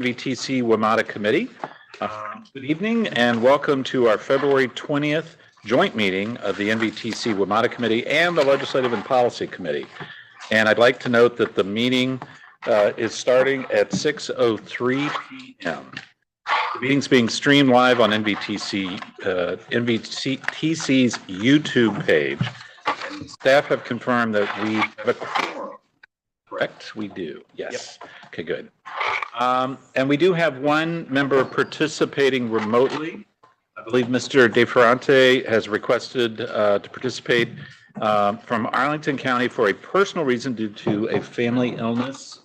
NVTC WMATA Committee. Good evening and welcome to our February 20th joint meeting of the NVTC WMATA Committee and the Legislative and Policy Committee. And I'd like to note that the meeting is starting at 6:03 p.m. The meeting's being streamed live on NVTC's YouTube page. And staff have confirmed that we have a quorum. Correct? We do. Yes. Yep. Okay, good. And we do have one member participating remotely. I believe Mr. De Ferrante has requested to participate from Arlington County for a personal reason due to a family illness.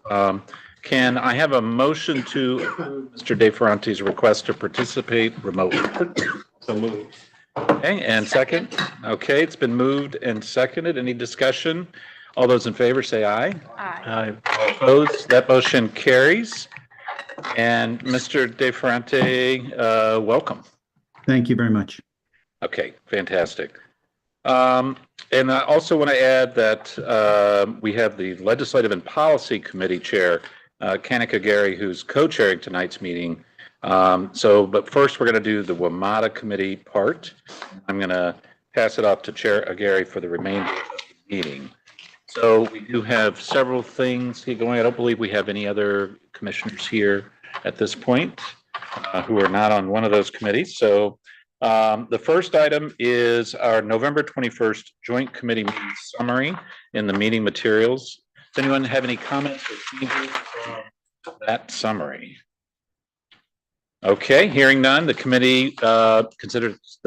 Can I have a motion to approve Mr. De Ferrante's request to participate remotely? So moved. Okay, and second? Okay, it's been moved and seconded. Any discussion? All those in favor say aye. Aye. All opposed? That motion carries. And Mr. De Ferrante, welcome. Thank you very much. Okay, fantastic. And I also want to add that we have the Legislative and Policy Committee Chair, Kanika Gary, who's co-chairing tonight's meeting. But first we're going to do the WMATA Committee part. I'm going to pass it off to Chair Gary for the remainder of the meeting. So we do have several things going. I don't believe we have any other commissioners here at this point who are not on one of those committees. So the first item is our November 21st Joint Committee meeting summary in the meeting materials. Does anyone have any comments or changes from that summary? Okay, hearing none, the committee considers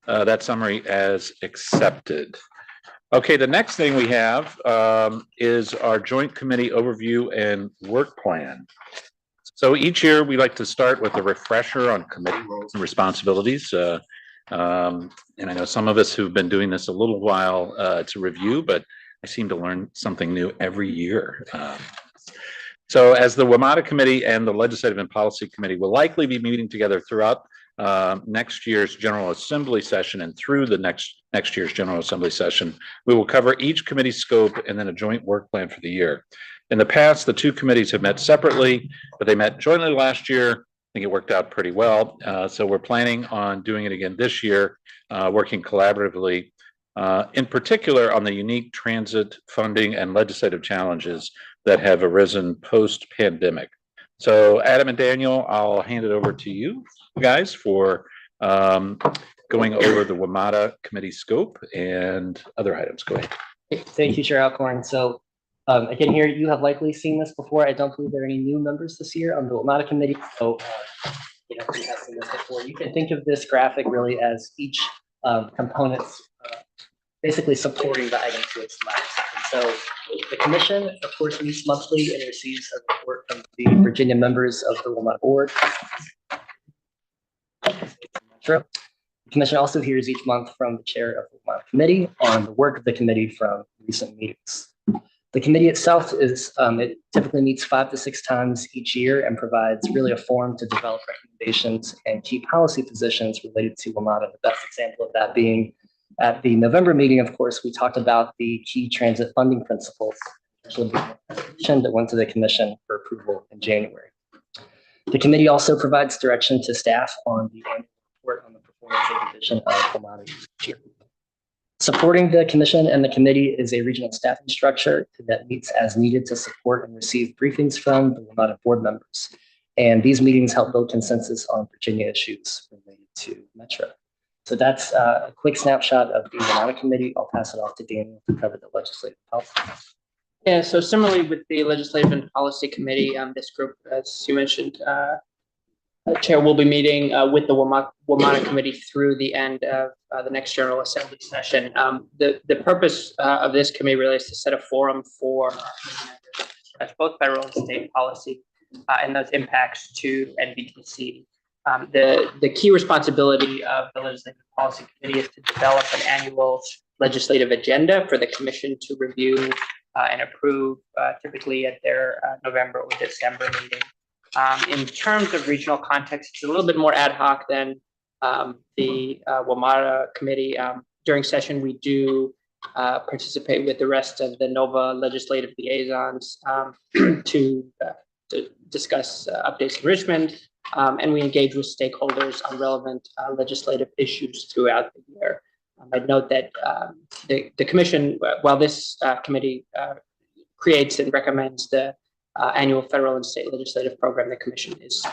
that summary as accepted. Okay, the next thing we have is our joint committee overview and work plan. So each year we like to start with a refresher on committee roles and responsibilities. And I know some of us who've been doing this a little while to review, but I seem to learn something new every year. So as the WMATA Committee and the Legislative and Policy Committee will likely be meeting together throughout next year's General Assembly session and through the next year's General Assembly session, we will cover each committee's scope and then a joint work plan for the year. In the past, the two committees have met separately, but they met jointly last year. I think it worked out pretty well. So we're planning on doing it again this year, working collaboratively, in particular on the unique transit funding and legislative challenges that have arisen post-pandemic. So Adam and Daniel, I'll hand it over to you guys for going over the WMATA committee scope and other items. Go ahead. Thank you, Chair Alcorn. So again, here you have likely seen this before. I don't believe there are any new members this year on the WMATA committee. So you have seen this before. You can think of this graphic really as each component's basically supporting the item to its left. And so the commission, of course, meets monthly and receives a report from the Virginia members of the WMATA board. The commission also hears each month from the chair of the WMATA committee on the work of the committee from recent meetings. The committee itself is, it typically meets 5 to 6 times each year and provides really a forum to develop recommendations and key policy positions related to WMATA. The best example of that being at the November meeting, of course, we talked about the key transit funding principles that went to the commission for approval in January. The committee also provides direction to staff on the annual report on the performance and condition of WMATA each year. Supporting the commission and the committee is a regional staffing structure that meets as needed to support and receive briefings from the WMATA board members. And these meetings help build consensus on Virginia issues related to Metro. So that's a quick snapshot of the WMATA committee. I'll pass it off to Daniel to cover the legislative policy. Yeah, so similarly with the Legislative and Policy Committee, this group, as you mentioned, Chair will be meeting with the WMATA Committee through the end of the next General Assembly session. The purpose of this committee really is to set a forum for both federal and state policy and those impacts to NVTC. The key responsibility of the Legislative and Policy Committee is to develop an annual legislative agenda for the Commission to review and approve, typically at their November or December meeting. In terms of regional context, it's a little bit more ad hoc than the WMATA committee. During session, we do participate with the rest of the NOVA legislative liaisons to to discuss updates in Richmond, and we engage with stakeholders on relevant legislative issues throughout the year. I'd note that the commission, while this committee creates and recommends the annual federal and state legislative program, the commission is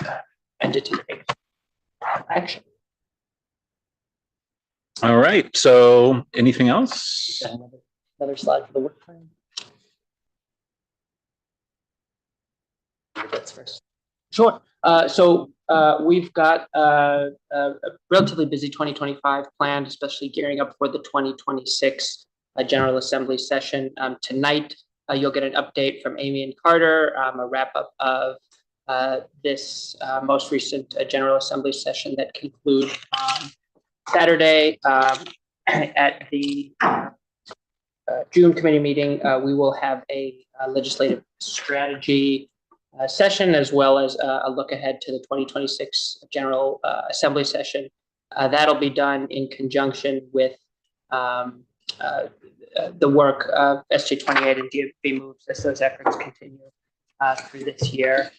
intended to take action. All right. So anything else? Another slide for the work plan. That's first. Sure. So we've got a relatively busy 2025 planned, especially gearing up for the 2026 General Assembly session. Tonight, you'll get an update from Amy and Carter, a wrap up of this most recent General Assembly session that concludes Saturday. At the June committee meeting, we will have a legislative strategy session, as well as a look ahead to the 2026 General Assembly session. That'll be done in conjunction with the work of SJ 28 and DMV moves as those efforts continue through this year.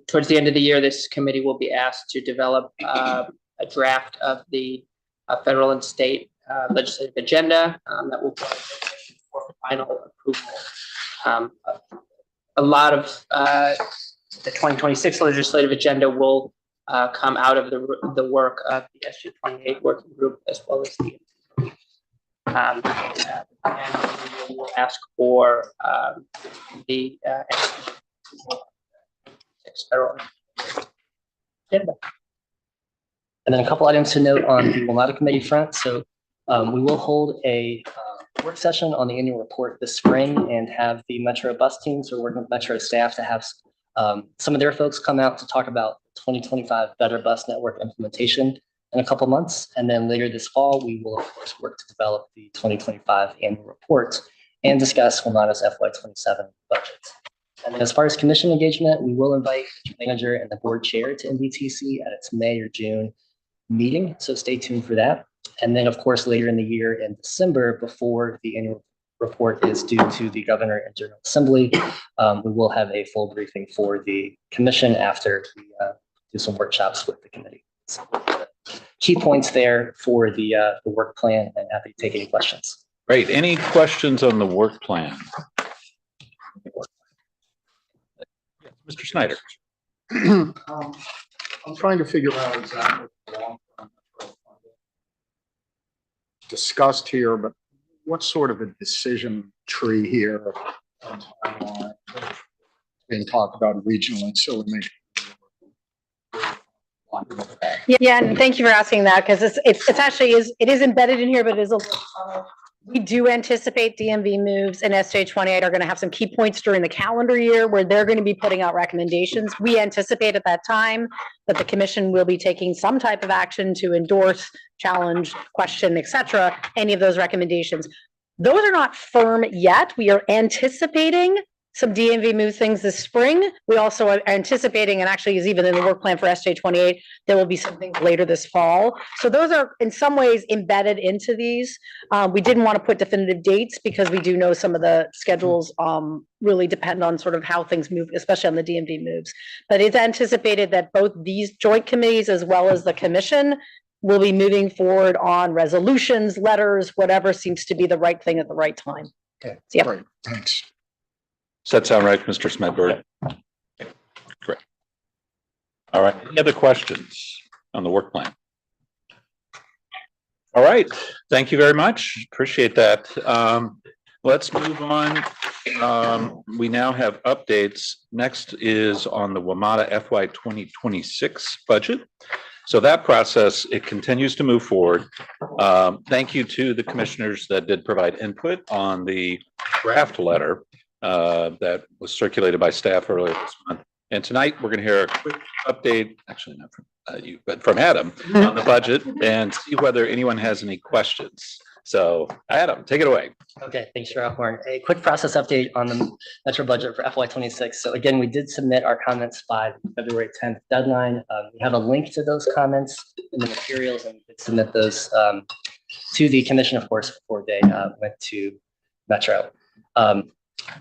Towards the end of the year, this committee will be asked to develop a draft of the federal and state legislative agenda that will be for final approval. A lot of the 2026 legislative agenda will come out of the work of the SG 28 working group, as well as the and we will ask for the federal agenda. And then a couple items to note on the WMATA committee front. So we will hold a work session on the annual report this spring and have the Metro bus teams or working with Metro staff to have some of their folks come out to talk about 2025 Better Bus Network implementation in a couple months. And then later this fall, we will of course work to develop the 2025 annual report and discuss WMATA's FY27 budget. And then as far as commission engagement, we will invite the manager and the board chair to NVTC at its May or June meeting. So stay tuned for that. And then, of course, later in the year in December, before the annual report is due to the governor and General Assembly, we will have a full briefing for the commission after we do some workshops with the committee. So, key points there for the work plan, and happy to take any questions. Great. Any questions on the work plan? Mr. Snyder. I'm trying to figure out exactly the long-term discussed here, but what sort of a decision tree here being talked about regionally, so we may. Yeah, and thank you for asking that, because it's actually it is embedded in here, but it is a little we do anticipate DMV moves and SJ 28 are going to have some key points during the calendar year where they're going to be putting out recommendations. We anticipate at that time that the commission will be taking some type of action to endorse, challenge, question, etc. any of those recommendations. Those are not firm yet. We are anticipating some DMV move things this spring. We also are anticipating, and actually is even in the work plan for SJ 28, there will be some things later this fall. So those are in some ways embedded into these. We didn't want to put definitive dates because we do know some of the schedules really depend on sort of how things move, especially on the DMV moves. But it's anticipated that both these joint committees as well as the commission will be moving forward on resolutions, letters, whatever seems to be the right thing at the right time. Okay, so, yeah. Great, thanks. Does that sound right, Mr. Smedberg? Great. All right. Any other questions on the work plan? All right. Thank you very much. Appreciate that. Let's move on. We now have updates. Next is on the WMATA FY 2026 budget. So that process, it continues to move forward. Thank you to the commissioners that did provide input on the draft letter that was circulated by staff earlier this month. And tonight we're going to hear a quick update, actually not from you, but from Adam on the budget and see whether anyone has any questions. So Adam, take it away. Okay, thanks, Rahorn. A quick process update on the Metro budget for FY26. So again, we did submit our comments by the February 10th deadline. We have a link to those comments in the materials, and we could submit those to the commission, of course, before they went to Metro.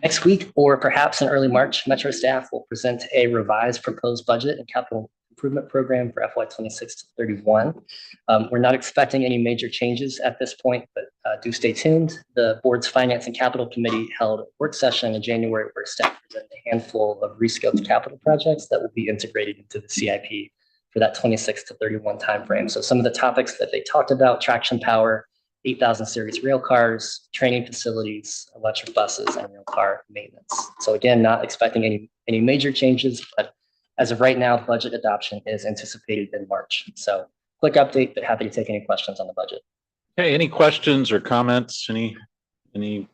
Next week, or perhaps in early March, Metro staff will present a revised proposed budget and capital improvement program for FY 26 to 31. We're not expecting any major changes at this point, but do stay tuned. The board's Finance and Capital Committee held a work session in January where staff presented a handful of rescoped capital projects that will be integrated into the CIP for that 26 to 31 timeframe. So some of the topics that they talked about: traction power, 8,000 series rail cars, training facilities, electric buses, and rail car maintenance. So again, not expecting any major changes, but as of right now, budget adoption is anticipated in March. So quick update, but happy to take any questions on the budget. Okay, any questions or comments? Any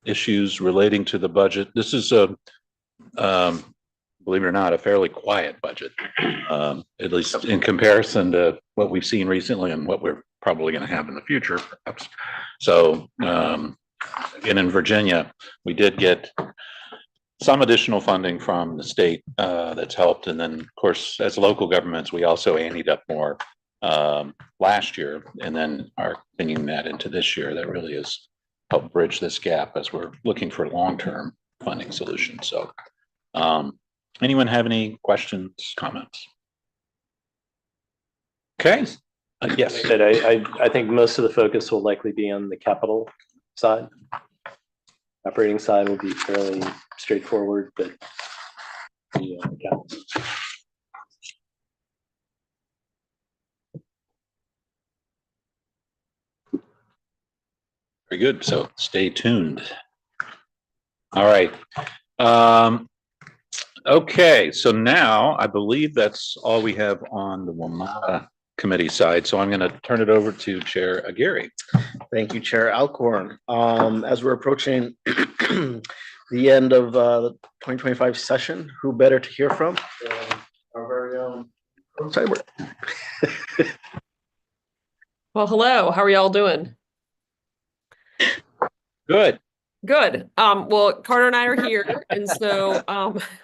issues relating to the budget? This is a, believe it or not, a fairly quiet budget, at least in comparison to what we've seen recently and what we're probably going to have in the future, perhaps. So, again, in Virginia, we did get some additional funding from the state that's helped. And then, of course, as local governments, we also anteed up more last year, and then are bringing that into this year. That really has helped bridge this gap as we're looking for long-term funding solutions. So anyone have any questions, comments? Okay. Yes. I think most of the focus will likely be on the capital side. Operating side will be fairly straightforward, but the capital. Very good. So stay tuned. All right. Okay. So now I believe that's all we have on the WMATA committee side. So I'm going to turn it over to Chair Aguirre. Thank you, Chair Alcorn. As we're approaching the end of the 2025 session, who better to hear from than our very own Cyber. Well, hello. How are y'all doing? Good. Good. Well, Carter and I are here, and so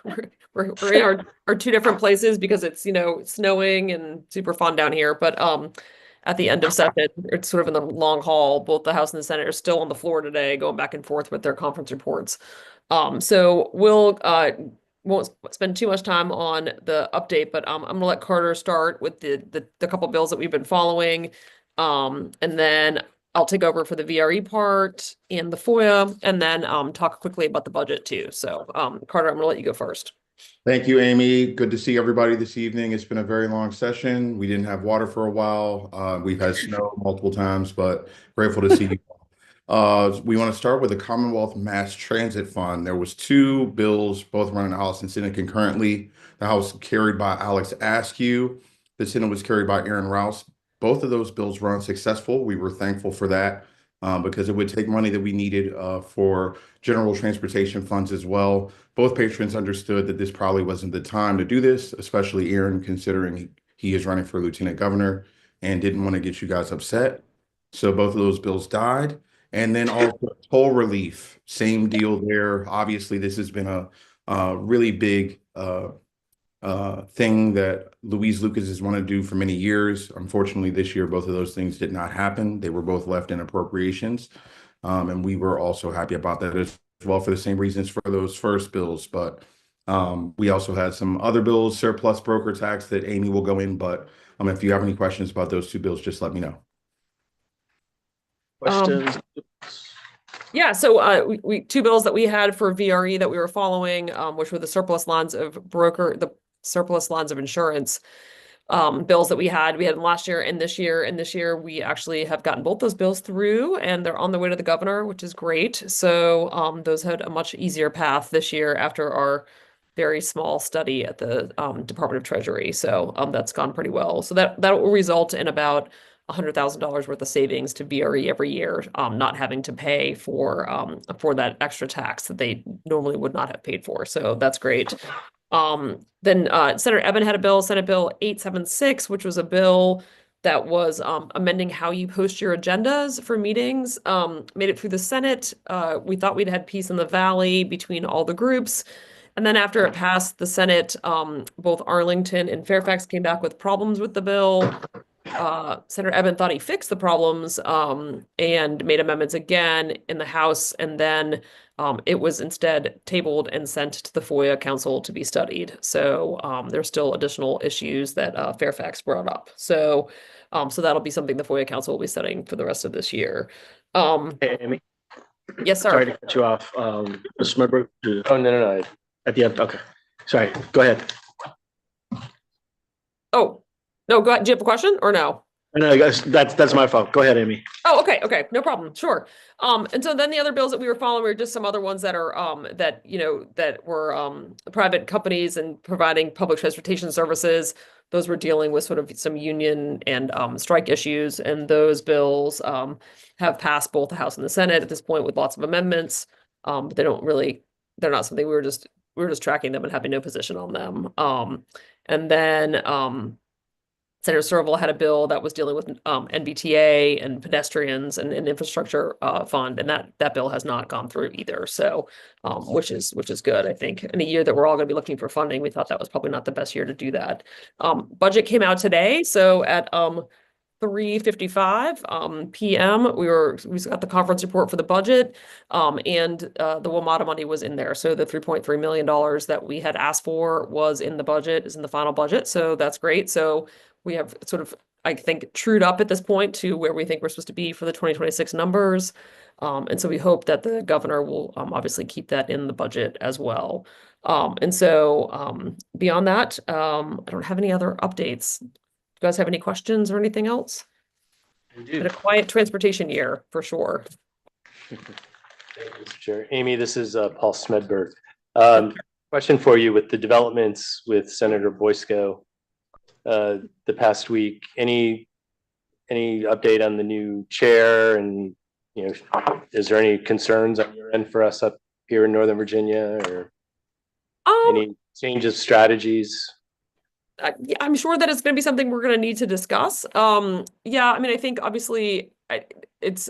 we're in our two different places because it's snowing and super fun down here. But at the end of session, it's sort of in the long haul. Both the House and the Senate are still on the floor today, going back and forth with their conference reports. So we'll won't spend too much time on the update, but I'm gonna let Carter start with the couple bills that we've been following, and then I'll take over for the VRE part and the FOIA, and then talk quickly about the budget too. So Carter, I'm gonna let you go first. Thank you, Amy. Good to see everybody this evening. It's been a very long session. We didn't have water for a while. We've had snow multiple times, but grateful to see you. We want to start with the Commonwealth Mass Transit Fund. There was two bills, both running the House and Senate concurrently. The House carried by Alex Askew. The Senate was carried by Aaron Rouse. Both of those bills were unsuccessful. We were thankful for that because it would take money that we needed for general transportation funds as well. Both patrons understood that this probably wasn't the time to do this, especially Aaron, considering he is running for lieutenant governor and didn't want to get you guys upset. So both of those bills died. And then also toll relief, same deal there. Obviously, this has been a really big thing that Louise Lucas has wanted to do for many years. Unfortunately, this year, both of those things did not happen. They were both left in appropriations. And we were also happy about that as well for the same reasons for those first bills. But we also had some other bills, surplus broker tax that Amy will go in. But if you have any questions about those two bills, just let me know. Questions? Yeah, so we two bills that we had for VRE that we were following, which were the surplus lines of insurance bills that we had last year and this year. And this year we actually have gotten both those bills through, and they're on the way to the governor, which is great. So those had a much easier path this year after our very small study at the Department of Treasury. So that's gone pretty well. So that will result in about $100,000 worth of savings to VRE every year, not having to pay for that extra tax that they normally would not have paid for. So that's great. Then Senator Eben had a bill, Senate Bill 876, which was a bill that was amending how you post your agendas for meetings. Made it through the Senate. We thought we'd had peace in the Valley between all the groups. And then after it passed the Senate, both Arlington and Fairfax came back with problems with the bill. Senator Eben thought he fixed the problems and made amendments again in the House, and then it was instead tabled and sent to the FOIA Council to be studied. So there's still additional issues that Fairfax brought up. So that'll be something the FOIA Council will be studying for the rest of this year. Hey, Amy, Yes, sorry sir. to cut you off. Mr. Smedberg, Oh, no. at the end, okay. Sorry, go ahead. Oh, no, go ahead. Do you have a question or no? No, guys, that's my fault. Go ahead, Amy. Oh, okay, no problem, sure. And so then the other bills that we were following were just some other ones that are, that were, private companies and providing public transportation services. Those were dealing with sort of some union and, strike issues, and those bills, have passed both the House and the Senate at this point with lots of amendments. But they're not something we were just tracking them and having no position on them. And then, Senator Serval had a bill that was dealing with NVTA and pedestrians and an infrastructure fund, and that bill has not gone through either. So, which is good. I think in a year that we're all going to be looking for funding, we thought that was probably not the best year to do that. Budget came out today, so at 3:55 p.m. we got the conference report for the budget, and the WMATA money was in there. So the $3.3 million that we had asked for was in the budget, is in the final budget. So that's great. So we have sort of, I think, trued up at this point to where we think we're supposed to be for the 2026 numbers. And so we hope that the governor will obviously keep that in the budget as well. And so beyond that, I don't have any other updates. Do you guys have any questions or anything else? Been a quiet transportation year for sure. Thank you, Mr. Chair. Amy, this is Paul Smedberg. Question for you with the developments with Senator Boysko the past week. Any update on the new chair, and is there any concerns on your end for us up here in Northern Virginia, or any change of strategies? I'm sure that it's going to be something we're going to need to discuss. Yeah, I mean, I think obviously it's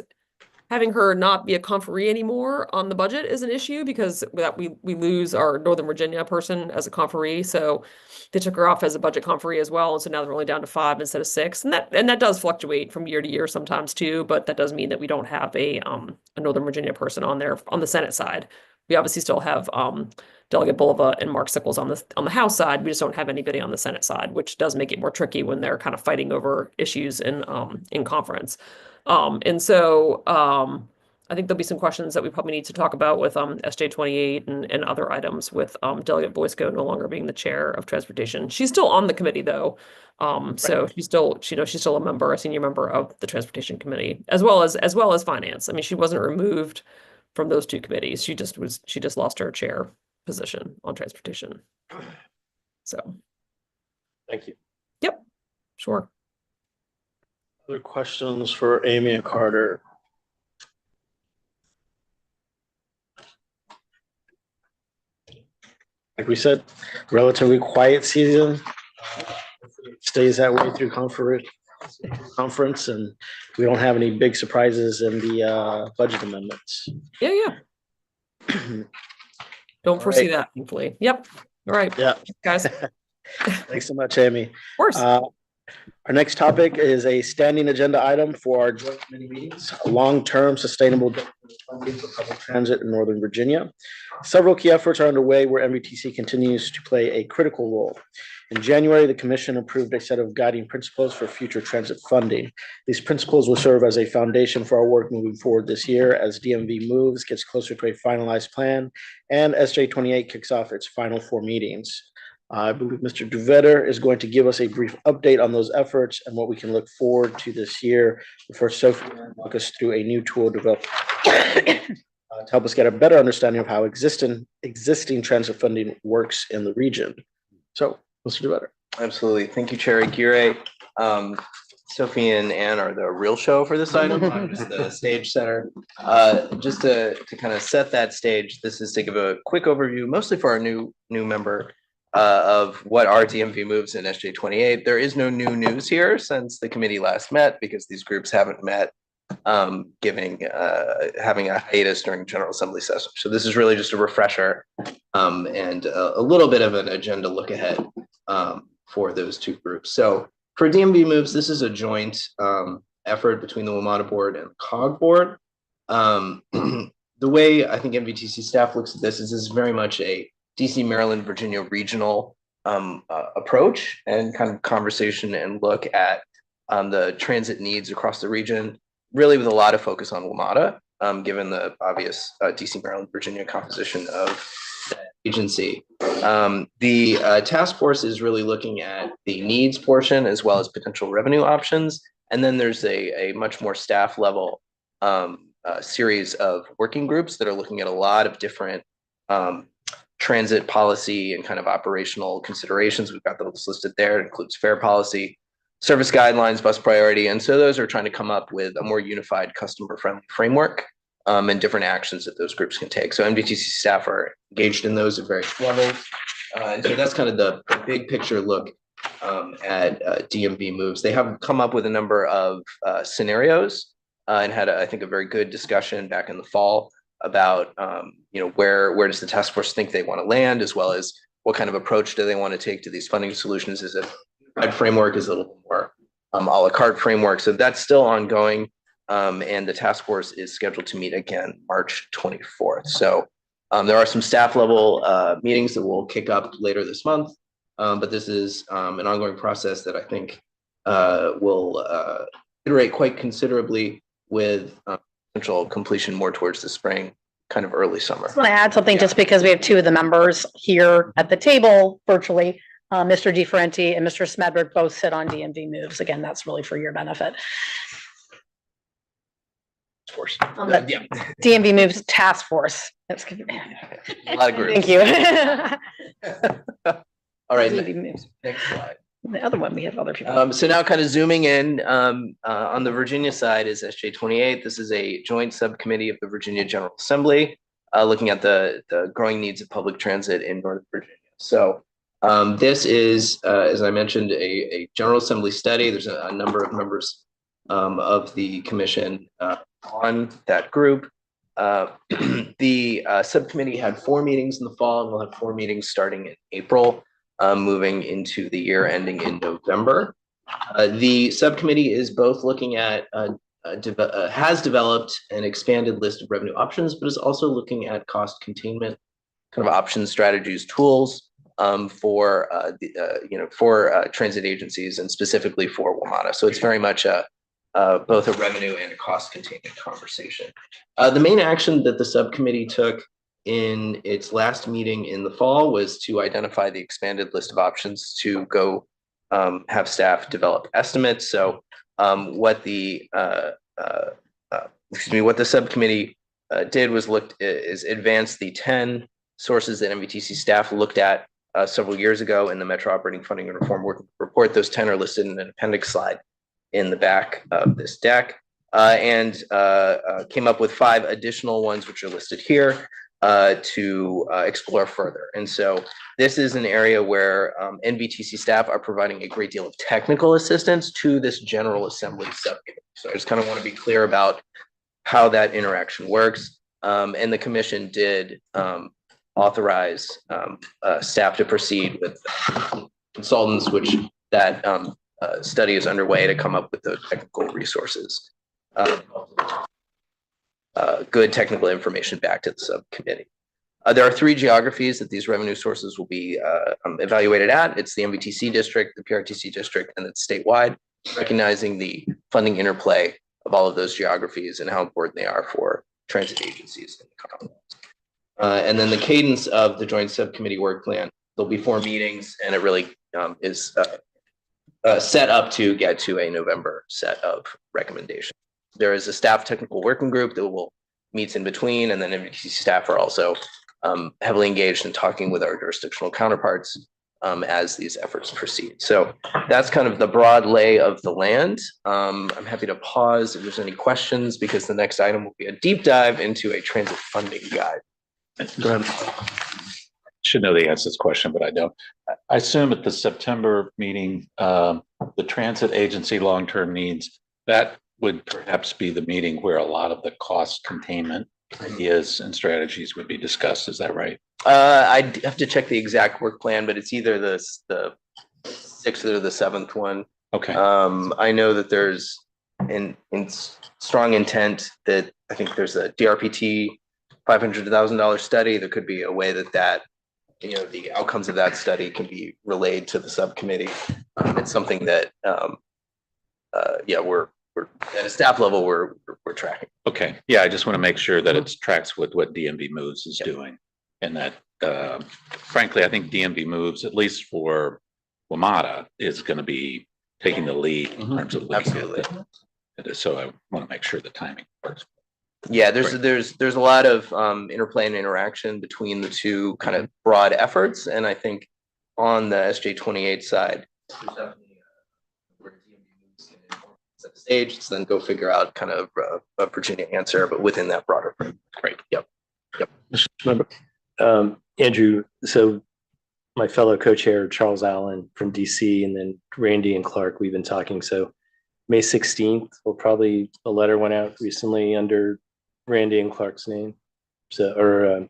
having her not be a conferee anymore on the budget is an issue, because that we lose our Northern Virginia person as a conferee. So they took her off as a budget conferee as well, and so now they're only down to 5 instead of 6, and that does fluctuate from year to year sometimes too. But that does mean that we don't have a Northern Virginia person on there on the Senate side. We obviously still have Delegate Bulova and Mark Sickles on the House side. We just don't have anybody on the Senate side, which does make it more tricky when they're kind of fighting over issues in conference. And so I think there'll be some questions that we probably need to talk about with SJ 28 and other items with Delegate Boysko no longer being the chair of transportation. She's still on the committee though. So she's still, she's still a senior member of the transportation committee, as well as finance. I mean, she wasn't removed from those two committees. She just lost her chair position on transportation. So. Thank you. Yep, sure. Other questions for Amy and Carter? Like we said, relatively quiet season. Stays that way through conference, and we don't have any big surprises in the budget amendments. Yeah. Don't foresee that, thankfully. Yep. All right. Yeah. Guys. Thanks so much, Amy. Of course. Our next topic is a standing agenda item for our joint committee meetings, long-term sustainable funding for public transit in Northern Virginia. Several key efforts are underway where NVTC continues to play a critical role. In January, the Commission approved a set of guiding principles for future transit funding. These principles will serve as a foundation for our work moving forward this year as DMV moves, gets closer to a finalized plan, and SJ 28 kicks off its final 4 meetings. I believe Mr. Duvetter is going to give us a brief update on those efforts and what we can look forward to this year before Sophie will walk us through a new tool developed to help us get a better understanding of how existing transit funding works in the region. So, Mr. Duvetter. Absolutely. Thank you, Chair Aguirre. Sophie and Ann are the real show for this item. I'm just the stage setter. Just to kind of set that stage, this is to give a quick overview, mostly for our new member, of what are DMV moves in SJ 28. There is no new news here since the committee last met, because these groups haven't met, having a hiatus during General Assembly session. So this is really just a refresher and a little bit of an agenda look ahead for those two groups. So For DMV moves, this is a joint effort between the WMATA board and the COG board. The way I think NVTC staff looks at this is very much a DC, Maryland, Virginia regional approach and kind of conversation and look at the transit needs across the region, really with a lot of focus on WMATA, given the obvious DC, Maryland, Virginia composition of that agency. The task force is really looking at the needs portion as well as potential revenue options. And then there's a much more staff level series of working groups that are looking at a lot of different transit policy and kind of operational considerations. We've got those listed there. It includes fare policy, service guidelines, bus priority. And so those are trying to come up with a more unified customer friendly framework and different actions that those groups can take. So NVTC staff are engaged in those at various levels. And so that's kind of the big picture look at DMV moves. They have come up with a number of scenarios and had, I think, a very good discussion back in the fall about, where does the task force think they want to land, as well as what kind of approach do they want to take to these funding solutions? Is it a framework? Is it a little more a la carte framework? So that's still ongoing. And the task force is scheduled to meet again March 24th. So there are some staff level meetings that will kick up later this month. But this is an ongoing process that I think will iterate quite considerably with potential completion more towards the spring, kind of early summer. I want to add something just because we have two of the members here at the table virtually. Mr. DiFerenti and Mr. Smedberg both sit on DMV moves. Again, that's really for your benefit. Force. Yeah. DMV moves task force. That's good. A lot of groups. Thank you. All right. DMV moves. Next slide. The other one, we have other people. So now kind of zooming in on the Virginia side is SJ28. This is a joint subcommittee of the Virginia General Assembly looking at the growing needs of public transit in Northern Virginia. So this is, as I mentioned, a General Assembly study. There's a number of members of the commission on that group. The subcommittee had 4 meetings in the fall, and we'll have 4 meetings starting in April. Moving into the year ending in November. The subcommittee is both looking at, has developed an expanded list of revenue options, but is also looking at cost containment kind of options, strategies, tools for transit agencies and specifically for WMATA. So it's very much both a revenue and a cost containment conversation. The main action that the subcommittee took in its last meeting in the fall was to identify the expanded list of options to go have staff develop estimates. So what the subcommittee did was advance the 10 sources that NVTC staff looked at several years ago in the Metro Operating Funding and Reform Working Report. Those 10 are listed in an appendix slide in the back of this deck, and came up with 5 additional ones, which are listed here, to explore further. And so this is an area where NVTC staff are providing a great deal of technical assistance to this General Assembly subcommittee. So I just kind of want to be clear about how that interaction works. And the commission did authorize staff to proceed with consultants, which that study is underway to come up with the technical resources. Good technical information back to the subcommittee. There are 3 geographies that these revenue sources will be evaluated at. It's the MVTC district, the PRTC district, and it's statewide, recognizing the funding interplay of all of those geographies and how important they are for transit agencies in the Commonwealth. And then the cadence of the joint subcommittee work plan, there'll be 4 meetings, and it really is set up to get to a November set of recommendations. There is a staff technical working group that will meet in between, and then NVTC staff are also heavily engaged in talking with our jurisdictional counterparts as these efforts proceed. So that's kind of the broad lay of the land. I'm happy to pause if there's any questions, because the next item will be a deep dive into a transit funding guide. Go ahead. Should know the answer to this question, but I don't. I assume at the September meeting, the transit agency long-term needs, that would perhaps be the meeting where a lot of the cost containment ideas and strategies would be discussed. Is that right? I'd have to check the exact work plan, but it's either the 6th or the 7th one. Okay, I know that there's strong intent that I think there's a DRPT $500,000 study. There could be a way that the outcomes of that study can be relayed to the subcommittee. It's something that we're at a staff level we're tracking. okay. Yeah, I just want to make sure that it tracks with what DMV Moves is doing. And that, frankly, I think DMV Moves, at least for WMATA, is going to be taking the lead in terms of looking at Absolutely. it. So I want to make sure the timing works. Yeah, there's a lot of interplay and interaction between the two kind of broad efforts, and I think on the SJ28 side, there's definitely where DMV moves can set the stage, so then go figure out kind of a Virginia answer, but within that broader frame. Great. Yep. Andrew, so my fellow co-chair Charles Allen from DC, and then Randy and Clark, we've been talking. So May 16th, a letter went out recently under Randy and Clark's name. So,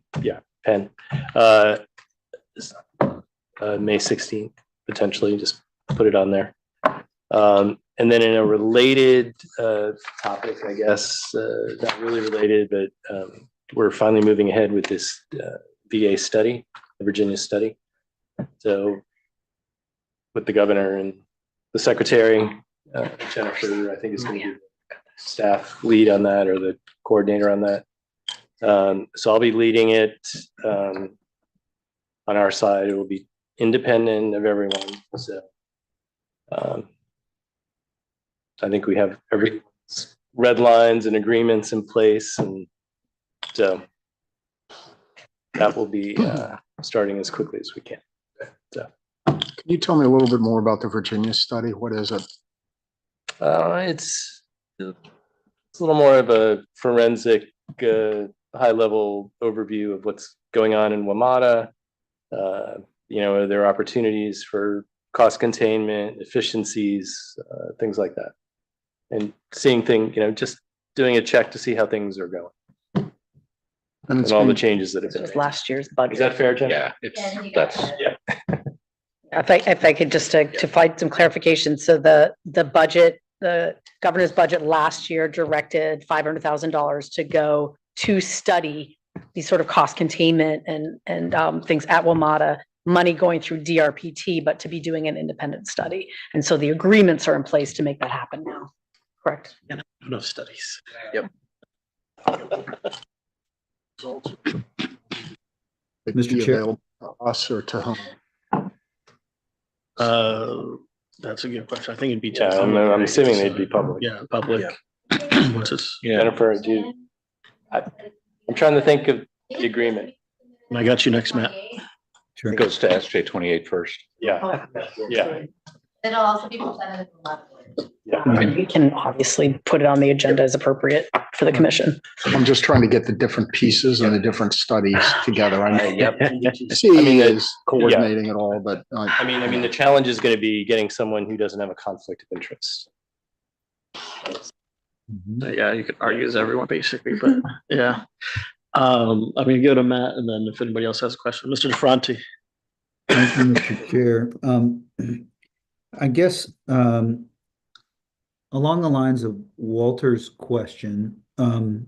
pen. May 16th, potentially, just put it on there. And then in a related topic, I guess, not really related, but we're finally moving ahead with this VA study, the Virginia study. So with the governor and the secretary, Jennifer, I think is going to be staff lead on that, or the coordinator on that. So I'll be leading it on our side. It will be independent of everyone. So I think we have every red lines and agreements in place, and so that will be starting as quickly as we can. So, Can you tell me a little bit more about the Virginia study? What is it? it's a little more of a forensic, high-level overview of what's going on in WMATA. Are there opportunities for cost containment, efficiencies, things like that, and seeing things, just doing a check to see how things are going. And all the changes that have It been was made. last year's budget. Is that fair, Jen? Yeah, that's, If I could just to find some clarification, so the budget, the governor's budget last year directed $500,000 to go to study these sort of cost containment and things at WMATA, money going through DRPT, but to be doing an independent study. And so the agreements are in place to make that happen now, correct? Enough studies. Yep. Mr. Chair. Us or to whom? That's a good question. I think it'd be. Yeah, I'm assuming they'd be public. Yeah, public. What's this? Jennifer, I'm trying to think of the agreement. I got you next, Matt. it goes to SJ28 first. Yeah, yeah, It'll also be presented at the level. yeah. We can obviously put it on the agenda as appropriate for the commission. I'm just trying to get the different pieces and the different studies together. I know Yep. CE is coordinating it all, but I mean, the challenge is going to be getting someone who doesn't have a conflict of interest. Yeah, you could argue as everyone basically, but yeah. I'm gonna go to Matt, and then if anybody else has a question, Mr. DeFronte. Thank you, Mr. Chair. I guess along the lines of Walter's question, and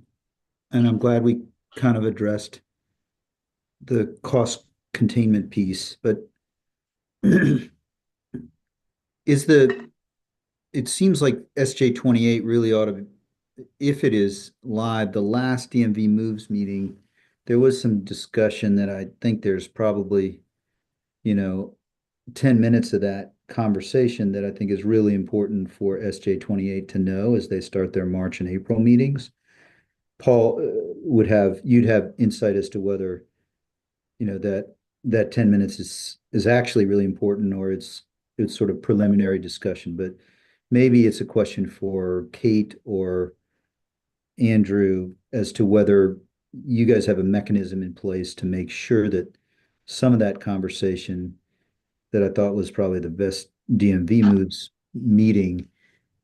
I'm glad we kind of addressed the cost containment piece, but it seems like SJ28 really ought to, if it is live, the last DMV Moves meeting, there was some discussion that I think there's probably, 10 minutes of that conversation that I think is really important for SJ28 to know as they start their March and April meetings. Paul, you'd have insight as to whether, that 10 minutes is actually really important, or it's sort of preliminary discussion, but maybe it's a question for Kate or Andrew as to whether you guys have a mechanism in place to make sure that some of that conversation that I thought was probably the best DMV Moves meeting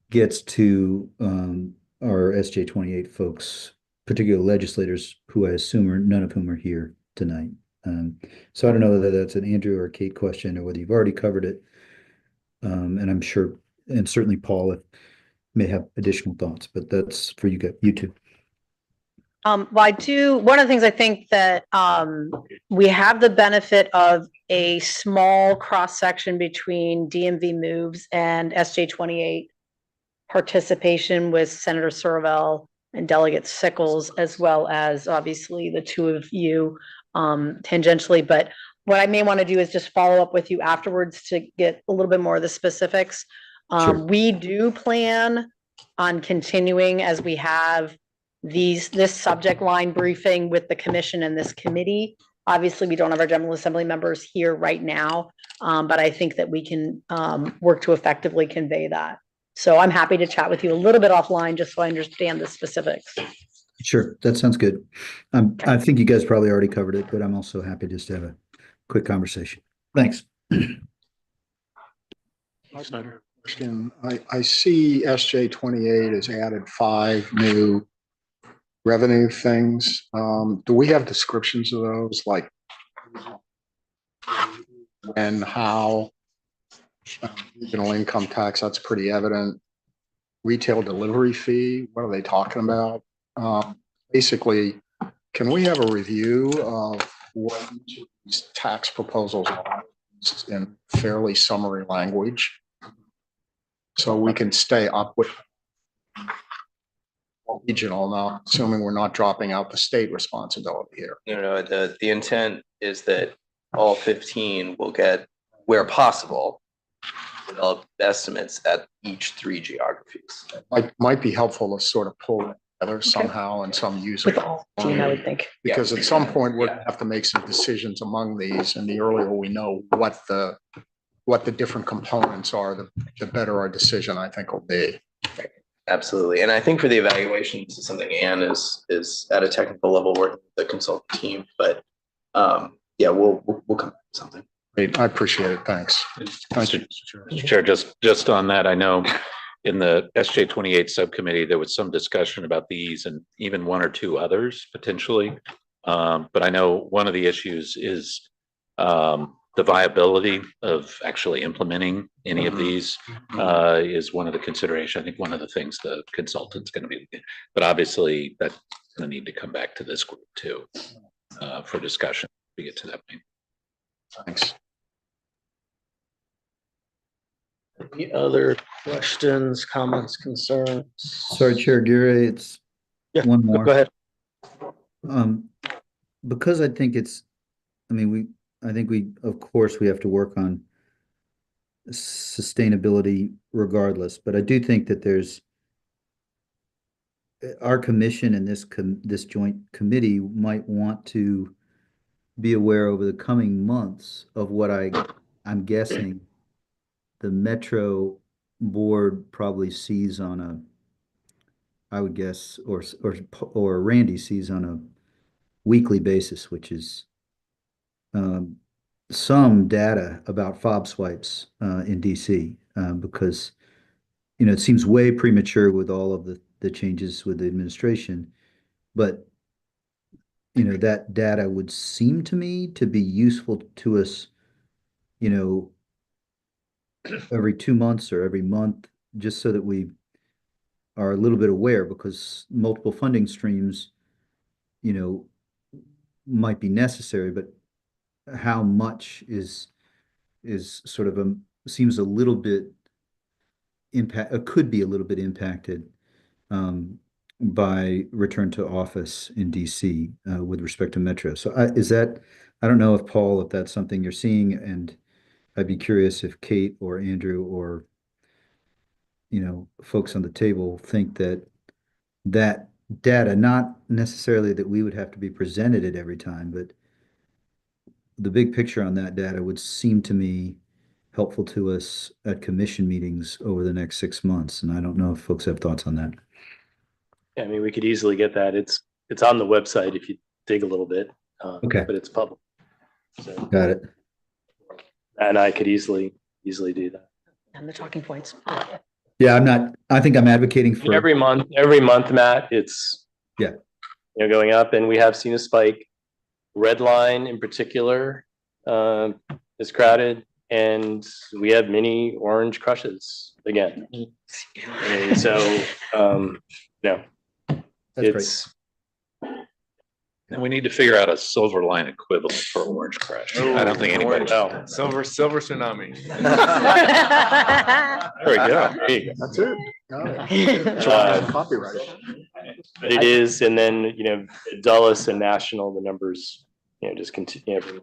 gets to our SJ28 folks, particular legislators who I assume none of whom are here tonight. So I don't know whether that's an Andrew or Kate question or whether you've already covered it. And I'm sure and certainly Paul may have additional thoughts, but that's for you two. Well, one of the things I think that, we have the benefit of a small cross-section between DMV moves and SJ 28 participation with Senator Survell and Delegate Sickles, as well as obviously the two of you, tangentially. But what I may want to do is just follow up with you afterwards to get a little bit more of the specifics. Sure. We do plan on continuing as we have this subject line briefing with the commission and this committee. Obviously, we don't have our General Assembly members here right now, but I think that we can work to effectively convey that. So I'm happy to chat with you a little bit offline, just so I understand the specifics. Sure, that sounds good. I think you guys probably already covered it, but I'm also happy just to have a quick conversation. Thanks. Question. I see SJ 28 has added 5 new revenue things. Do we have descriptions of those, like when, how? Regional income tax, that's pretty evident. Retail delivery fee, what are they talking about? Basically, can we have a review of what each of these tax proposals are in fairly summary language, so we can stay up with regional, now assuming we're not dropping out the state responsibility here? No, the intent is that all 15 will get, where possible, develop estimates at each 3 geographies. Might be helpful to sort of pull it together somehow in some With usable. all, Gene, I would think. Because at some point, we'll have to make some decisions among these, and the earlier we know what the different components are, the better our decision, I think, will be. Absolutely. And I think for the evaluation, this is something Anne is at a technical level working with the consultant team, but yeah, we'll come up with something. Great, I appreciate it. Thanks. Thank you, Mr. Chair, just on that, I know in the SJ 28 subcommittee, there was some discussion about these and even 1 or 2 others potentially. But I know one of the issues is the viability of actually implementing any of these is one of the consideration. I think one of the things the consultant's going to be, but obviously that's going to need to come back to this group too for discussion. We get to that point. Thanks. Any other questions, comments, concerns? Sorry, Chair Gure, it's one more. Go ahead. Because I think of course, we have to work on sustainability regardless, but I do think that there's our commission and this joint committee might want to be aware over the coming months of what I'm guessing the Metro board probably sees on I would guess, or Randy sees on a weekly basis, which is some data about fob swipes in DC, because it seems way premature with all of the changes with the administration, but that data would seem to me to be useful to us, every 2 months or every month, just so that we are a little bit aware, because multiple funding streams, might be necessary, but how much is sort of seems a little bit could be a little bit impacted by return to office in DC with respect to Metro. So I don't know if Paul, if that's something you're seeing, and I'd be curious if Kate or Andrew or folks on the table think that data, not necessarily that we would have to be presented it every time, but the big picture on that data would seem to me helpful to us at commission meetings over the next 6 months. And I don't know if folks have thoughts on that. Yeah, I mean, we could easily get that. It's on the website if you dig a little bit. Okay. But it's public. So, Got it. and I could easily do that. And the talking points. Yeah, I think I'm advocating for Every month, Matt, it's going up, and we have seen a spike. Red line in particular is crowded. and we have mini orange crushes again. And so, no, That's great. it's, And we need to figure out a silver line equivalent for Orange Crush. I don't think anybody. no. Silver tsunami. There we go. There you go. That's it. Got it. Copyright. It is, and then, Dulles and National, the numbers, just continue.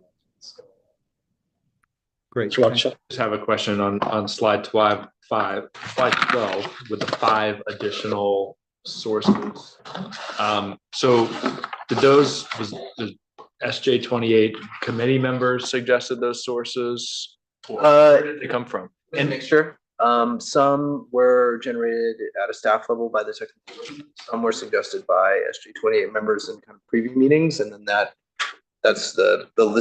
Great. Just have a question on slide 12, slide 12 with the 5 additional sources. So did was the SJ 28 committee members suggested those sources? Where did they come from? A mixture. Some were generated at a staff level by the technical team. Some were suggested by SJ 28 members in kind of preview meetings, and then that's this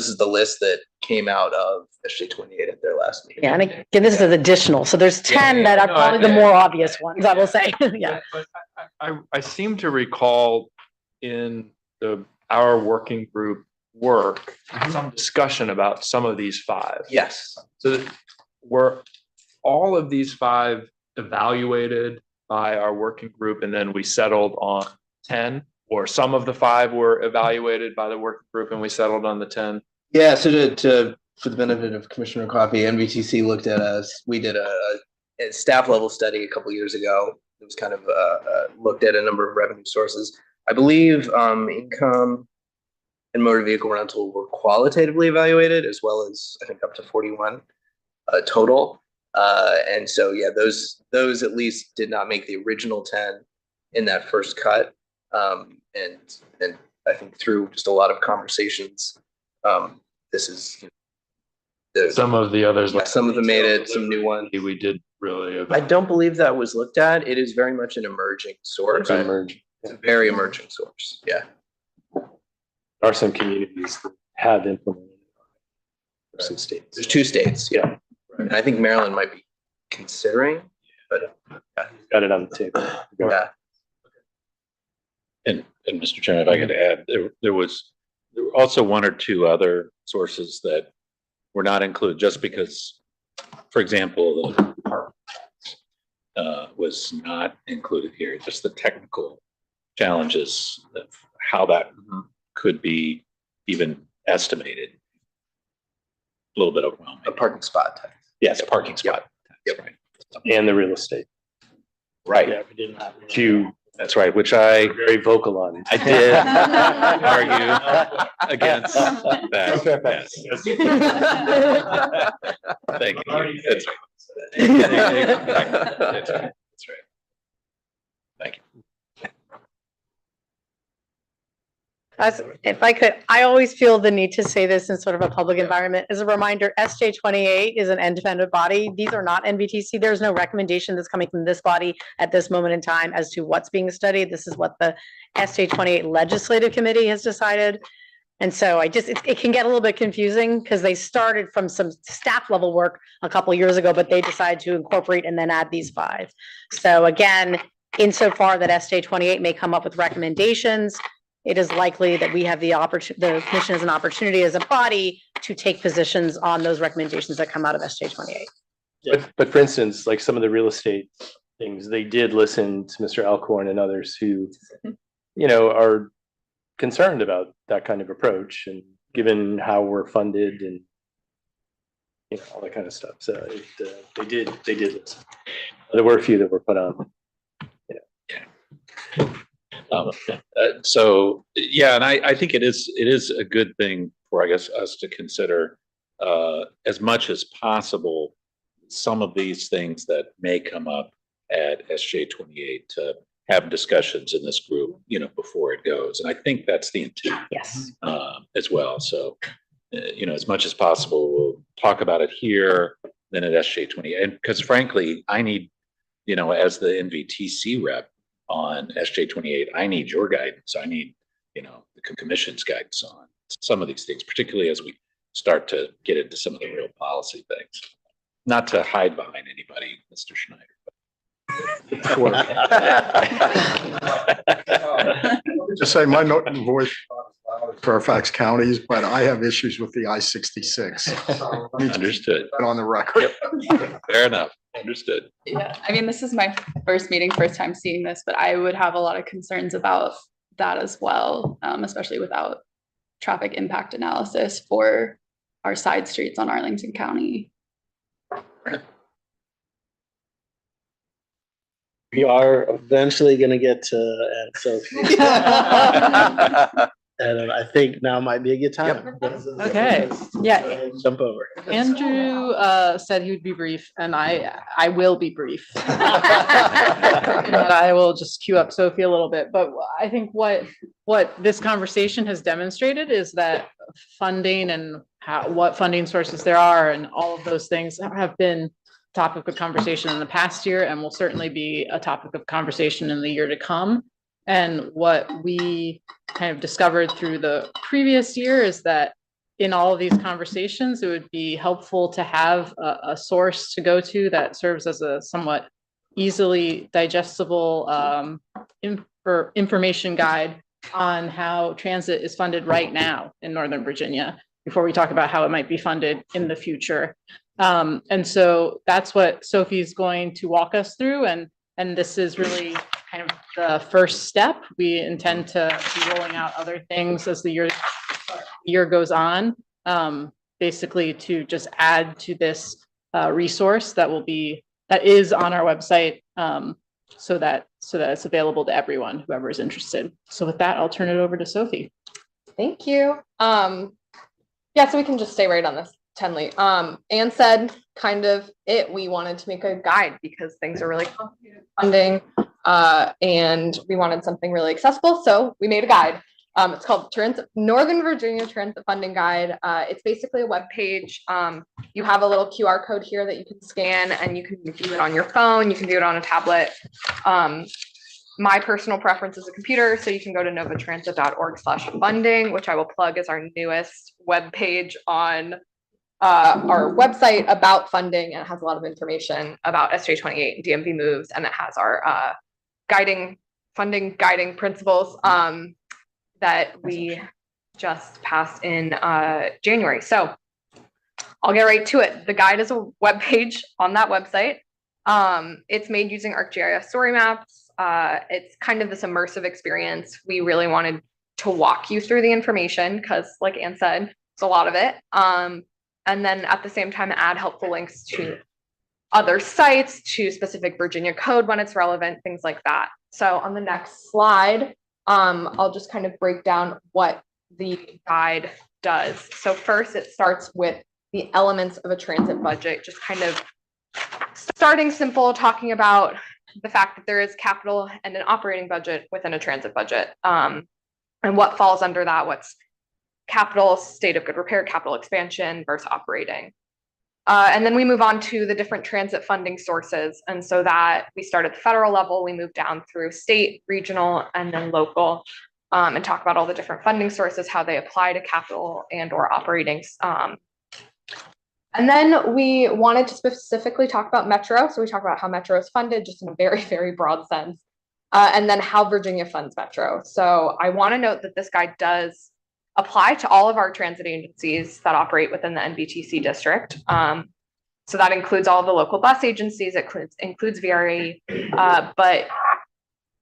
is the list that came out of SJ 28 at their last meeting. Yeah, and again, this is additional. So there's 10 that are probably the more obvious ones, I will say. Yeah. But I seem to recall in our working group work, some discussion about some of these 5. Yes. So were all of these 5 evaluated by our working group and then we settled on 10? Or some of the 5 were evaluated by the working group and we settled on the 10? Yeah, so for the benefit of Commissioner Coffey, NVTC looked at us. We did a staff level study a couple years ago. It was kind of looked at a number of revenue sources. I believe income and motor vehicle rental were qualitatively evaluated, as well as I think up to 41 total. And so yeah, those at least did not make the original 10 in that first cut. And I think through just a lot of conversations, this is Some of the others. some of them made it, some new ones. We did really. I don't believe that was looked at. It is very much an emerging source. It's a very emerging source. Yeah. There are some communities that have implemented it. Some states. There's 2 states. Yeah. And I think Maryland might be considering, but Got it on the table. yeah. And Mr. Chairman, if I could add, there were also 1 or 2 other sources that were not included just because, for example, the park was not included here, just the technical challenges of how that could be even estimated. A little bit overwhelming. A parking spot tax. Yes, parking spot. Yep. Right. And the real estate. Right. Yeah, we didn't have. You That's right, which I very vocal on. I did argue against that. Yes. Thank you. That's right. That's right. Thank you. If I could, I always feel the need to say this in sort of a public environment. As a reminder, SJ 28 is an independent body. These are not NVTC. There's no recommendation that's coming from this body at this moment in time as to what's being studied. This is what the SJ 28 Legislative Committee has decided. And so it can get a little bit confusing because they started from some staff level work a couple of years ago, but they decided to incorporate and then add these 5. So again, insofar that SJ 28 may come up with recommendations, it is likely that we have the commission has an opportunity as a body to take positions on those recommendations that come out of SJ 28. But for instance, like some of the real estate things, they did listen to Mr. Alcorn and others who, are concerned about that kind of approach and given how we're funded and all that kind of stuff. So they did listen. There were a few that were put on. So yeah, and I think it is a good thing for, I guess, us to consider as much as possible some of these things that may come up at SJ 28 to have discussions in this group, before it goes. And I think that's the intent. Yes. As well. So, as much as possible, we'll talk about it here, then at SJ 28. And because frankly, I need, as the NVTC rep on SJ 28, I need your guidance. I need, the commission's guidance on some of these things, particularly as we start to get into some of the real policy things. Not to hide behind anybody, Mr. Schneider. Just say my note and voice. Fairfax counties, but I have issues with the I-66. Understood. On the record. Fair enough. Understood. Yeah, I mean, this is my first meeting, first time seeing this, but I would have a lot of concerns about that as well, especially without traffic impact analysis for our side streets on Arlington County. We are eventually gonna get to, and so. And I think now might be a good time. Okay, yeah. Jump over. Andrew said he would be brief, and I will be brief. And I will just cue up Sophie a little bit, but I think what this conversation has demonstrated is that funding and what funding sources there are and all of those things have been topic of conversation in the past year and will certainly be a topic of conversation in the year to come. And what we kind of discovered through the previous year is that in all of these conversations, it would be helpful to have a source to go to that serves as a somewhat easily digestible information guide on how transit is funded right now in Northern Virginia, before we talk about how it might be funded in the future. And so that's what Sophie's going to walk us through. And this is really kind of the first step. We intend to be rolling out other things as the year goes on, basically to just add to this resource that is on our website, so that it's available to everyone, whoever is interested. So with that, I'll turn it over to Sophie. Thank you. Yeah, so we can just stay right on this. Tenley. Anne said kind of we wanted to make a guide because things are really complicated funding, and we wanted something really accessible. So we made a guide. It's called Northern Virginia Transit Funding Guide. It's basically a web page. You have a little QR code here that you can scan, and you can do it on your phone. You can do it on a tablet. My personal preference is a computer, so you can go to novatransit.org/funding, which I will plug as our newest web page on our website about funding, and it has a lot of information about SJ28 and DMV moves, and it has our funding guiding principles that we just passed in January. So I'll get right to it. The guide is a web page on that website. It's made using ArcGIS story maps. It's kind of this immersive experience. We really wanted to walk you through the information because, like Anne said, it's a lot of it. And then at the same time, add helpful links to other sites, to specific Virginia code when it's relevant, things like that. So on the next slide, I'll just kind of break down what the guide does. So first, it starts with the elements of a transit budget, just kind of starting simple, talking about the fact that there is capital and an operating budget within a transit budget, and what falls under that, what's capital, state of good repair, capital expansion versus operating. And then we move on to the different transit funding sources. And so that we start at the federal level, we move down through state, regional, and then local, and talk about all the different funding sources, how they apply to capital and or operating. And then we wanted to specifically talk about Metro. So we talk about how Metro is funded just in a very, very broad sense. And then how Virginia funds Metro. So I want to note that this guide does apply to all of our transit agencies that operate within the NVTC district. So that includes all of the local bus agencies, it includes VRA, but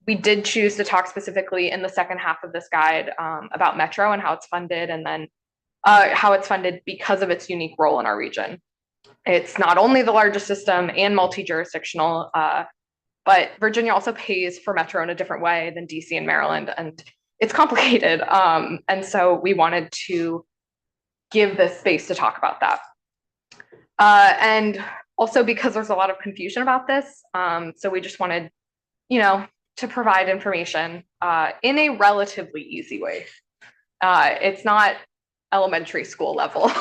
we did choose to talk specifically in the second half of this guide about Metro and how it's funded, and then how it's funded because of its unique role in our region. It's not only the largest system and multi-jurisdictional, but Virginia also pays for Metro in a different way than DC and Maryland, and it's complicated. And so we wanted to give this space to talk about that. And also because there's a lot of confusion about this. So we just wanted, to provide information in a relatively easy way. It's not elementary school level,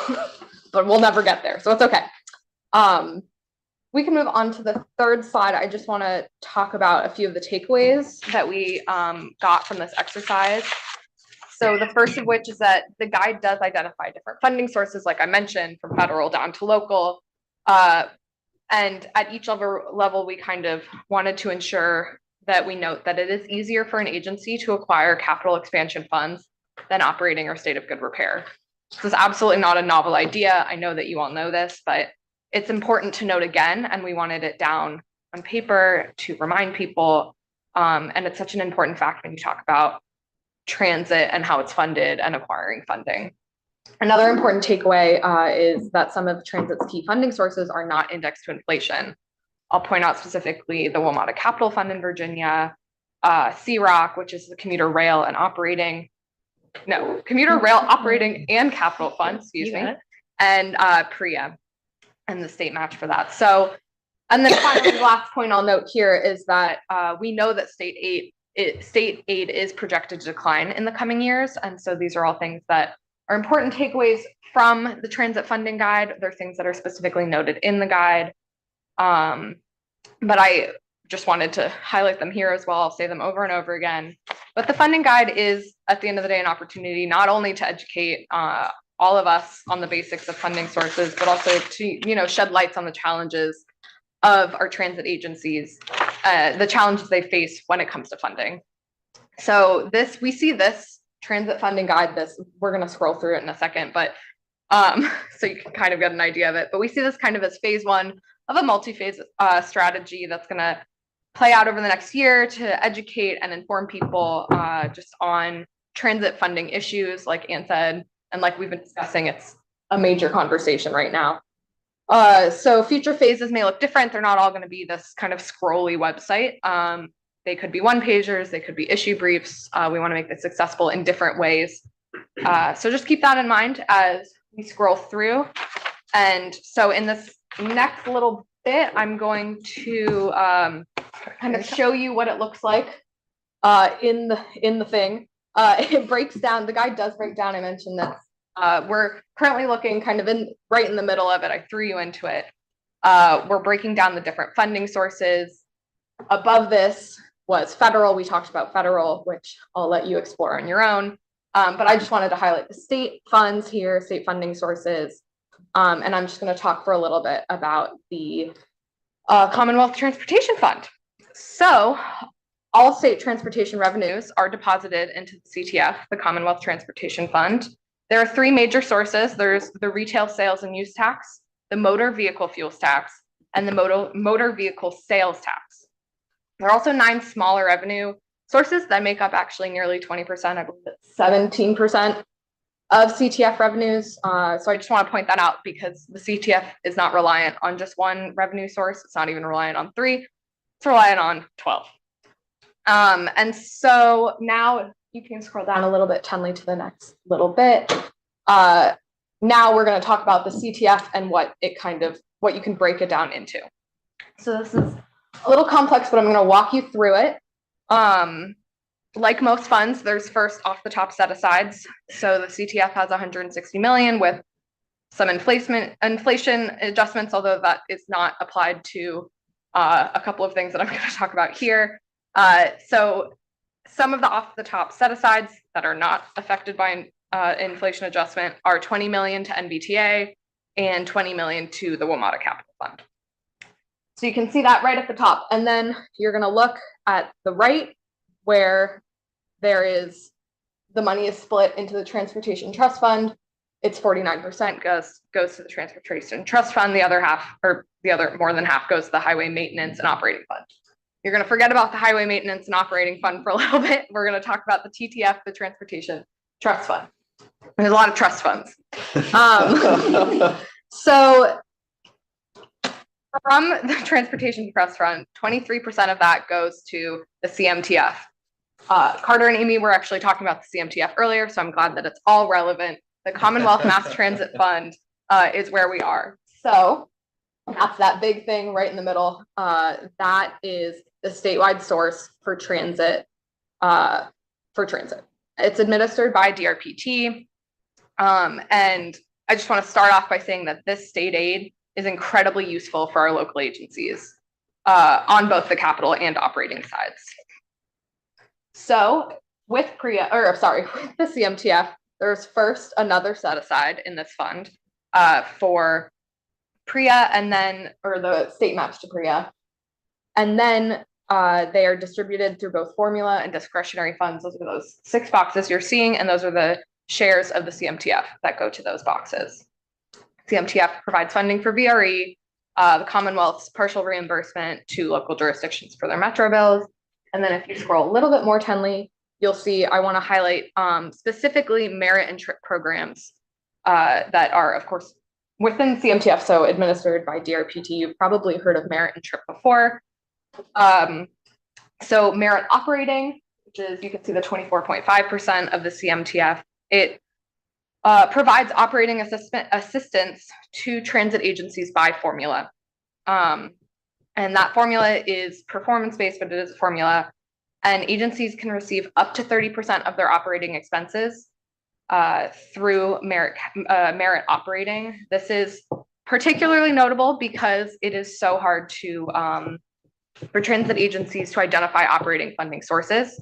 but we'll never get there. So it's okay. We can move on to the third slide. I just want to talk about a few of the takeaways that we got from this exercise. So the first of which is that the guide does identify different funding sources, like I mentioned, from federal down to local. And at each level, we kind of wanted to ensure that we note that it is easier for an agency to acquire capital expansion funds than operating or state of good repair. This is absolutely not a novel idea. I know that you all know this, but it's important to note again, and we wanted it down on paper to remind people. And it's such an important fact when you talk about transit and how it's funded and acquiring funding. Another important takeaway is that some of transit's key funding sources are not indexed to inflation. I'll point out specifically the WMATA Capital Fund in Virginia, CROC, which is the commuter rail and operating and capital fund, excuse me, and PRIA and the state match for that. So, and then finally, the last point I'll note here is that we know that state aid is projected to decline in the coming years. And so these are all things that are important takeaways from the transit funding guide. They're things that are specifically noted in the guide. But I just wanted to highlight them here as well. I'll say them over and over again. But the funding guide is, at the end of the day, an opportunity not only to educate all of us on the basics of funding sources, but also to shed lights on the challenges of our transit agencies, the challenges they face when it comes to funding. So we see this transit funding guide, we're going to scroll through it in a second, but so you can kind of get an idea of it. But we see this kind of as phase one of a multi-phase strategy that's going to play out over the next year to educate and inform people just on transit funding issues, like Ann said, and like we've been discussing, it's a major conversation right now. So future phases may look different. They're not all going to be this kind of scrolly website. They could be one-pagers, they could be issue briefs. We want to make this accessible in different ways. So just keep that in mind as we scroll through. And so in this next little bit, I'm going to kind of show you what it looks like in the thing. It breaks down, the guide does break down, I mentioned this. We're currently looking kind of right in the middle of it. I threw you into it. We're breaking down the different funding sources. Above this was federal. We talked about federal, which I'll let you explore on your own. But I just wanted to highlight the state funds here, state funding sources. And I'm just going to talk for a little bit about the Commonwealth Transportation Fund. So all state transportation revenues are deposited into the CTF, the Commonwealth Transportation Fund. There are three major sources. There's the retail sales and use tax, the motor vehicle fuels tax, and the motor vehicle sales tax. There are also 9 smaller revenue sources that make up actually nearly 20%, I believe it's 17% of CTF revenues. So I just want to point that out because the CTF is not reliant on just one revenue source. It's not even reliant on 3. It's reliant on 12. And so now you can scroll down a little bit, Tenley, to the next little bit. Now we're going to talk about the CTF and what you can break it down into. So this is a little complex, but I'm going to walk you through it. Like most funds, there's first off the top set asides. So the CTF has 160 million with some inflation adjustments, although that is not applied to a couple of things that I'm going to talk about here. So some of the off the top set asides that are not affected by inflation adjustment are 20 million to NVTA and 20 million to the WMATA Capital Fund. So you can see that right at the top. And then you're going to look at the right where the money is split into the Transportation Trust Fund. It's 49% goes to the Transportation Trust Fund. The other half, or the other more than half, goes to the Highway Maintenance and Operating Fund. You're going to forget about the Highway Maintenance and Operating Fund for a little bit. We're going to talk about the TTF, the Transportation Trust Fund. There's a lot of trust funds. So from the Transportation Trust Fund, 23% of that goes to the CMTF. Carter and Amy were actually talking about the CMTF earlier, so I'm glad that it's all relevant. The Commonwealth Mass Transit Fund is where we are. So that's that big thing right in the middle. That is the statewide source for transit. It's administered by DRPT. And I just want to start off by saying that this state aid is incredibly useful for our local agencies on both the capital and operating sides. So with with the CMTF, there's first another set aside in this fund for PRIA or the state match to PRIA. And then They are distributed through both formula and discretionary funds. Those are those 6 boxes you're seeing, and those are the shares of the CMTF that go to those boxes. CMTF provides funding for VRE, the Commonwealth's partial reimbursement to local jurisdictions for their metro bills. And then if you scroll a little bit more, Tenley, you'll see I want to highlight specifically merit and trip programs that are, of course, within CMTF, so administered by DRPT. You've probably heard of merit and trip before. So merit operating, which is, you can see the 24.5% of the CMTF, it provides operating assistance to transit agencies by formula. And that formula is performance-based, but it is a formula. And agencies can receive up to 30% of their operating expenses through merit operating. This is particularly notable because it is so hard to for transit agencies to identify operating funding sources.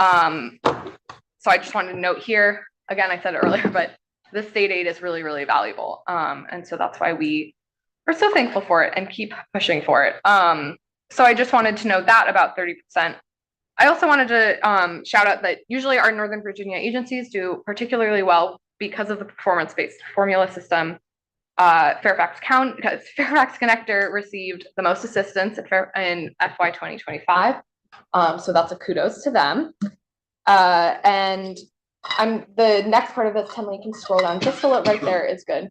So I just wanted to note here, again, I said it earlier, but the state aid is really, really valuable. And so that's why we are so thankful for it and keep pushing for it. So I just wanted to note that about 30%. I also wanted to shout out that usually our Northern Virginia agencies do particularly well because of the performance-based formula system. Fairfax Connector received the most assistance in FY 2025. So that's a kudos to them. And the next part of this, Tenley, can scroll down just a little, right there is good.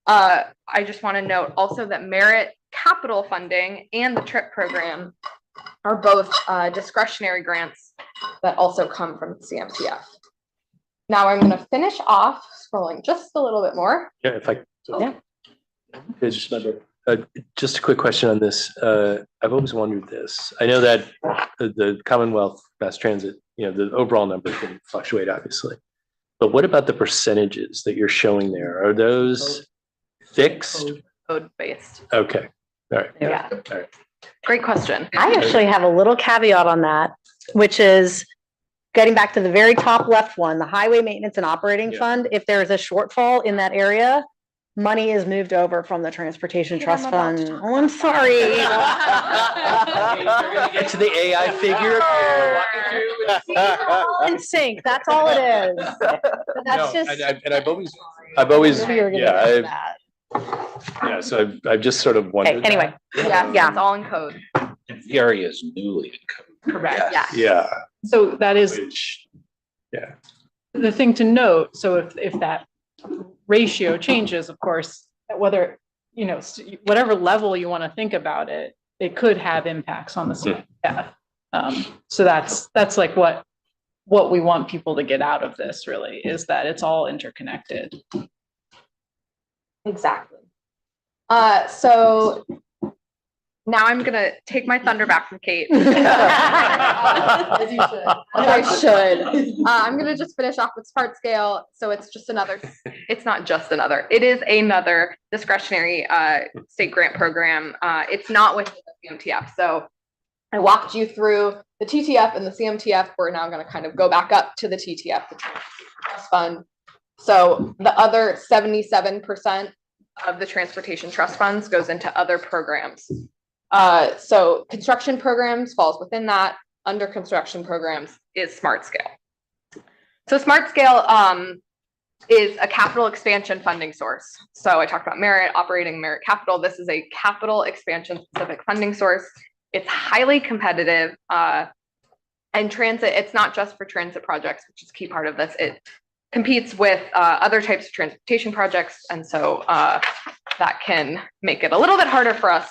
I just want to note also that merit capital funding and the TRIP program are both discretionary grants that also come from the CMTF. Now I'm going to finish off scrolling just a little bit more. Yeah, if I. Yeah. Just a quick question on this. I've always wondered this. I know that the Commonwealth Mass Transit, the overall number can fluctuate, obviously. But what about the percentages that you're showing there? Are those fixed? Code-based. Okay. All right. Yeah. All right. Great question. I actually have a little caveat on that, which is getting back to the very top left one, the highway maintenance and operating fund. If there is a shortfall in that area, money is moved over from the transportation trust fund. Oh, I'm sorry. You're gonna get to the AI figure. We're all in sync. That's all it is. But that's No, just. and I've always, We were gonna yeah, get to that. so I've just sort of Okay, wondered. anyway. Yeah, it's all in code. And the area is newly in code. Correct. Yeah. Yeah. So that is Yeah. the thing to note. So if that ratio changes, of course, whether, whatever level you want to think about it, it could have impacts on the CMTF. So that's like what we want people to get out of this, really, is that it's all interconnected. Exactly. So now I'm gonna take my thunder back from Kate. As you should. As I should. I'm gonna just finish off with Smart Scale. So it's just another. It's not just another. It is another discretionary state grant program. It's not within the CMTF. So I walked you through the TTF and the CMTF. We're now going to kind of go back up to the TTF, the Trust Fund. So the other 77% of the Transportation Trust Funds goes into other programs. So construction programs falls within that. Under construction programs is Smart Scale. So Smart Scale is a capital expansion funding source. So I talked about merit, operating, merit capital. This is a capital expansion specific funding source. It's highly competitive. And transit, it's not just for transit projects, which is a key part of this. It competes with other types of transportation projects. And so that can make it a little bit harder for us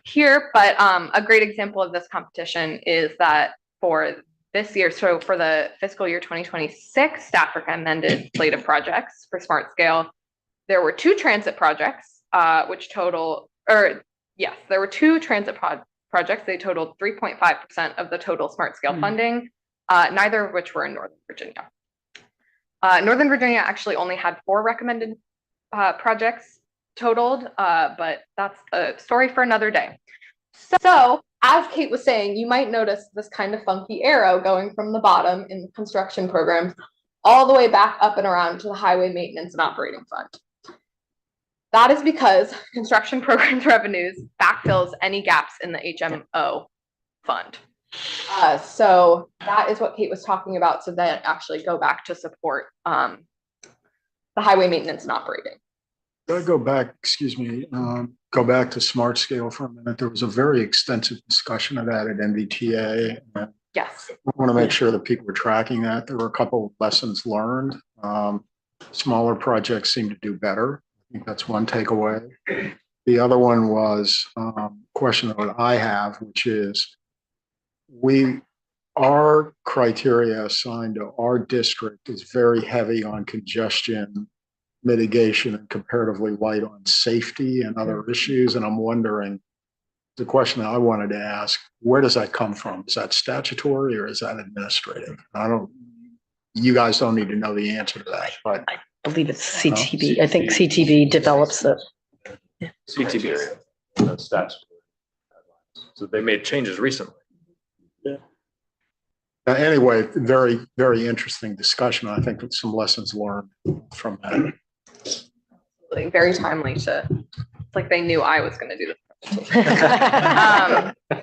here. But a great example of this competition is that for this year, so for the fiscal year 2026, staff recommended slate of projects for Smart Scale. There were 2 transit projects, which total, there were 2 transit projects. They totaled 3.5% of the total Smart Scale funding, neither of which were in Northern Virginia. Northern Virginia actually only had 4 recommended projects totaled, but that's a story for another day. So as Kate was saying, you might notice this kind of funky arrow going from the bottom in the construction programs all the way back up and around to the highway maintenance and operating fund. That is because construction programs revenues backfills any gaps in the HMO fund. So that is what Kate was talking about, to then actually go back to support the highway maintenance and operating. Could I go back, excuse me, go back to Smart Scale for a minute? There was a very extensive discussion of that at NVTA. Yes. I want to make sure that people are tracking that. There were a couple of lessons learned. Smaller projects seem to do better. I think that's one takeaway. The other one was a question that I have, which is our criteria assigned to our district is very heavy on congestion mitigation and comparatively light on safety and other issues. And I'm wondering, the question that I wanted to ask, where does that come from? Is that statutory or is that administrative? You guys don't need to know the answer to that, but. I believe it's CTB. I think CTB develops the. CTB, stats. So they made changes recently. Anyway, very, very interesting discussion. I think some lessons learned from that. Like, very timely to, like they knew I was going to do this.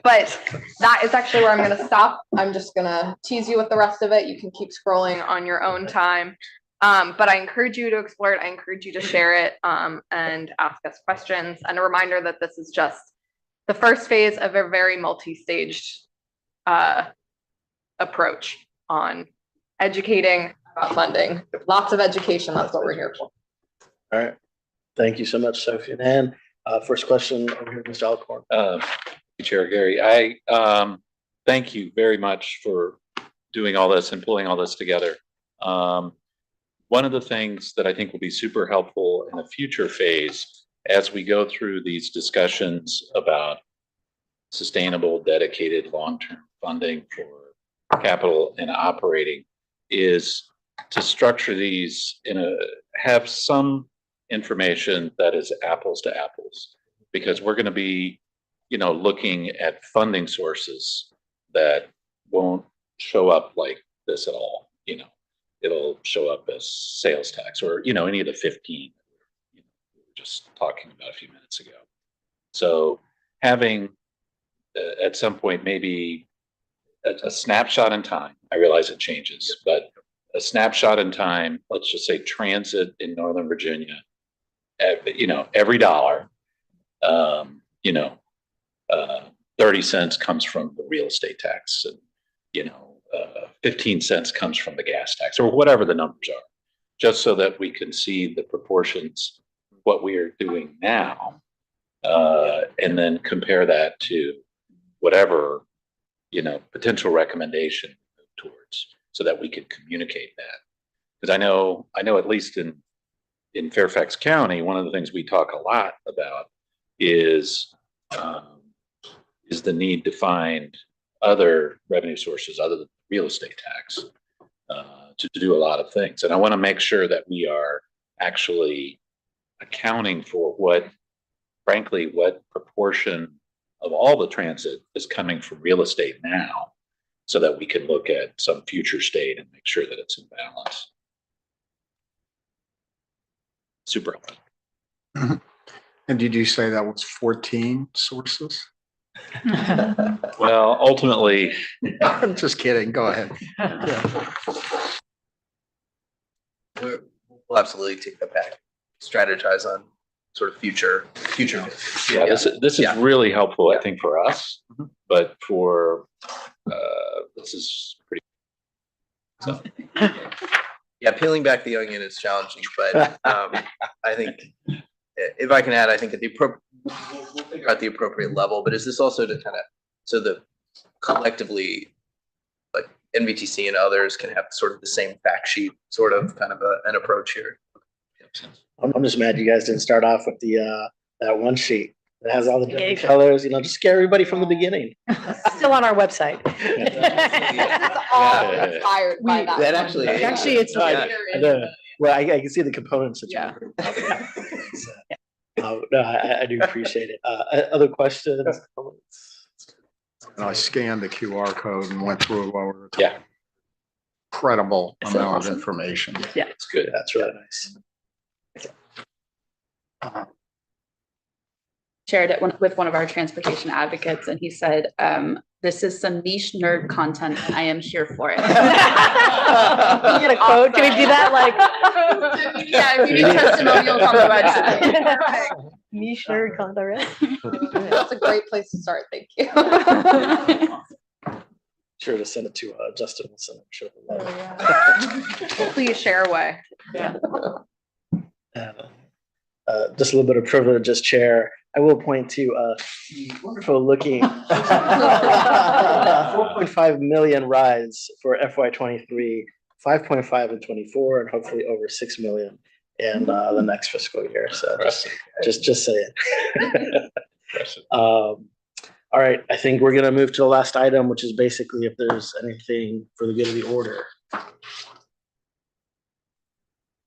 But that is actually where I'm going to stop. I'm just going to tease you with the rest of it. You can keep scrolling on your own time. But I encourage you to explore it. I encourage you to share it and ask us questions. And a reminder that this is just the first phase of a very multi-staged approach on educating about funding. Lots of education. That's what we're here for. All right. Thank you so much, Sophie and Ann. First question over here, Mr. Alcorn. Chair Gary, I thank you very much for doing all this and pulling all this together. One of the things that I think will be super helpful in a future phase as we go through these discussions about sustainable, dedicated, long-term funding for capital and operating is to structure these have some information that is apples to apples, because we're going to be, looking at funding sources that won't show up like this at all. It'll show up as sales tax or, any of the 15 we were just talking about a few minutes ago. So having at some point, maybe a snapshot in time, I realize it changes, but a snapshot in time, let's just say transit in Northern Virginia, every dollar, 30 cents comes from the real estate tax and, 15 cents comes from the gas tax or whatever the numbers are, just so that we can see the proportions, what we are doing now, and then compare that to whatever, potential recommendation towards, so that we can communicate that. Because I know at least in Fairfax County, one of the things we talk a lot about is the need to find other revenue sources other than real estate tax to do a lot of things. And I want to make sure that we are actually accounting for what proportion of all the transit is coming from real estate now, so that we can look at some future state and make sure that it's in balance. Super helpful. And did you say that was 14 sources? Well, ultimately, I'm just kidding. Go ahead. We'll absolutely take that back. Strategize on sort of future. Yeah, this is really helpful, I think, for us, but for this is pretty. So. Yeah, peeling back the onion is challenging, but I think if I can add, I think at the appropriate, we'll figure out the appropriate level. But is this also to kind of so the collectively, like NVTC and others can have sort of the same fact sheet, sort of kind of an approach here. I'm just mad you guys didn't start off with the that one sheet that has all the different colors. Just scare everybody from the beginning. Still on our website. That's all inspired by that. That actually, it's well, I can see the components that no, I do appreciate it. Other questions? And I scanned the QR code and went through it while we were talking. Yeah. Incredible amount of information. Yeah, it's good. That's really nice. Shared it with one of our transportation advocates, and he said This is some niche nerd content. And I am here for it. Can we get a quote? Can we do that? Like, Yeah, if you need testimonials on the website. niche nerd content. That's a great place to start. Thank you. Sure to send it to Justin Wilson. I'm sure. Please share away. Just a little bit of privilege as chair. I will point to the wonderful looking 4.5 million rides for FY23, 5.5 in 24, and hopefully over 6 million in the next fiscal year. So just saying. All right, I think we're gonna move to the last item, which is basically if there's anything for the good of the order.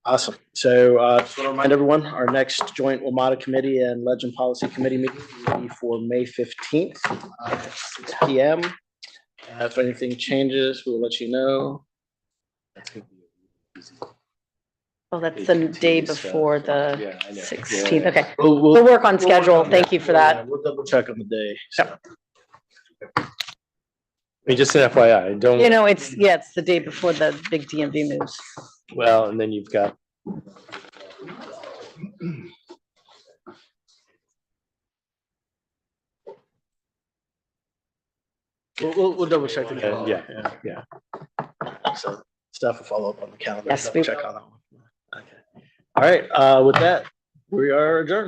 Awesome. So just want to remind everyone, our next joint WMATA committee and Legend Policy Committee meeting will be for May 15th at 6 p.m. If anything changes, we'll let you know. Oh, that's the day before the Yeah, I know. 16th. Okay. We'll We'll work on schedule. Thank you for that. We'll double check on the day. So. I mean, just an FYI, don't. You know, it's the day before the big DMV moves. Well, and then you've got. We'll double check the calendar. Yeah. So staff will follow up on the calendar. Yes, double we check will. on that one. Okay. All right. With that, we are adjourned.